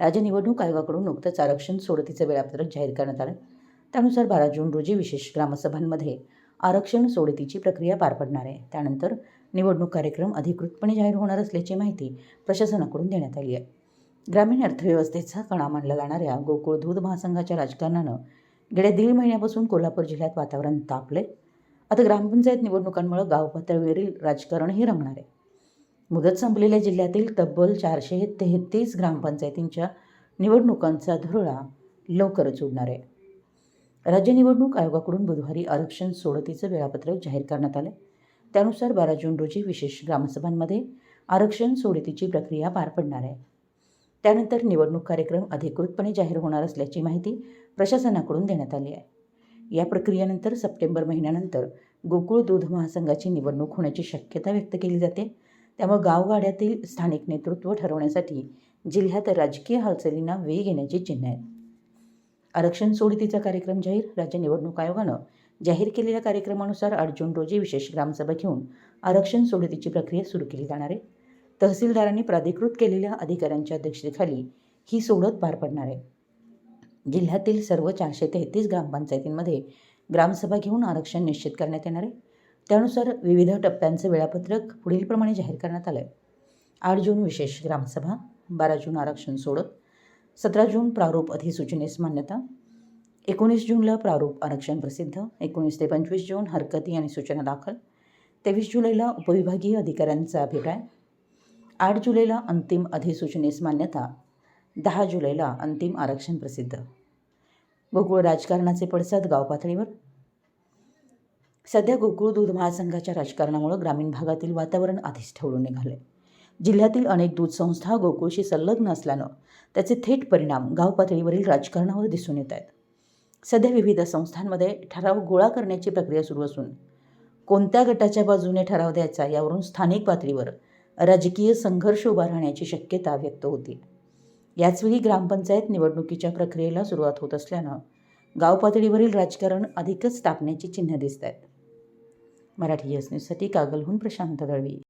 राज्य निवडणूक आयोगाकडून नुकतंच आरक्षण सोडतीचं वेळापत्रक जाहीर करण्यात आलं. त्यानुसार 12 जून रोजी विशेष ग्रामसभांमध्ये आरक्षण सोडतीची प्रक्रिया पार पडणार आहे. त्यानंतर निवडणूक कार्यक्रम अधिकृतपणे जाहीर होणार असल्याची माहिती प्रशासनाकडून देण्यात आली आहे. ग्रामीण अर्थव्यवस्थेचा कणा मानला जाणाऱ्या गोकुळ दूध महासंघाच्या राजकारणानं गेल्या 1.5 महिन्यापासून कोल्हापूर जिल्ह्यात वातावरण तापले. आता ग्रामपंचायत निवडणुकांमुळे गाव पातळीवरील राजकारणही रंगणार आहे. मुदत संपलेल्या जिल्ह्यातील तब्बल 433 ग्रामपंचायतींच्या निवडणुकांचा धुरळा लवकरच उडणार आहे. राज्य निवडणूक आयोगाकडून बुधवारी आरक्षण सोडतीचं वेळापत्रक जाहीर करण्यात आलं. त्यानुसार 12 जून रोजी विशेष ग्रामसभांमध्ये आरक्षण सोडतीची प्रक्रिया पार पडणार आहे. त्यानंतर निवडणूक कार्यक्रम अधिकृतपणे जाहीर होणार असल्याची माहिती प्रशासनाकडून देण्यात आली आहे. या प्रक्रियेनंतर सप्टेंबर महिन्यानंतर गोकुळ दूध महासंघाची निवडणूक होण्याची शक्यता व्यक्त केली जाते. त्यामुळे गावगाड्यातील स्थानिक नेतृत्व ठरवण्यासाठी जिल्ह्यात राजकीय हालचालींना वेग येण्याची चिन्हे आहेत. आरक्षण सोडतीचा कार्यक्रम जाहीर. राज्य निवडणूक आयोगानं जाहीर केलेल्या कार्यक्रमानुसार 8 जून रोजी विशेष ग्रामसभा घेऊन आरक्षण सोडतीची प्रक्रिया सुरू केली जाणार आहे. तहसीलदारांनी प्राधिकृत केलेल्या अधिकाऱ्यांच्या अध्यक्षतेखाली ही सोडत पार पडणार आहे. जिल्ह्यातील सर्व 433 ग्रामपंचायतींमध्ये ग्रामसभा घेऊन आरक्षण निश्चित करण्यात येणार आहे. त्यानुसार विविध टप्प्यांचं वेळापत्रक पुढीलप्रमाणे जाहीर करण्यात आलं आहे. 8 जून विशेष ग्रामसभा, 12 जून आरक्षण सोडत, 17 जून प्रारूप अधिसूचनेस मान्यता, 19 जूनला प्रारूप आरक्षण प्रसिद्ध, 19 ते 25 जून हरकती आणि सूचना दाखल, 23 जुलैला उपविभागीय अधिकाऱ्यांचा अभिप्राय, 8 जुलैला अंतिम अधिसूचनेस मान्यता, 10 जुलैला अंतिम आरक्षण प्रसिद्ध. गोकुळ राजकारणाचे पडसाद गाव पातळीवर. सध्या गोकुळ दूध महासंघाच्या राजकारणामुळे ग्रामीण भागातील वातावरण आधीच ठेवून निघाले. जिल्ह्यातील अनेक दूध संस्था गोकुळशी संलग्न असल्यानं त्याचे थेट परिणाम गाव पातळीवरील राजकारणावर दिसून येत आहेत. सध्या विविध संस्थांमध्ये ठराव गोळा करण्याची प्रक्रिया सुरू असून कोणत्या गटाच्या बाजूने ठराव द्यायचा यावरून स्थानिक पातळीवर राजकीय संघर्ष उभा राहण्याची शक्यता व्यक्त होती. याचवेळी ग्रामपंचायत निवडणुकीच्या प्रक्रियेला सुरुवात होत असल्यानं गाव पातळीवरील राजकारण अधिकच तापण्याची चिन्ह दिसत आहेत. मराठी न्यूजसाठी कागलहून प्रशांत दळवी.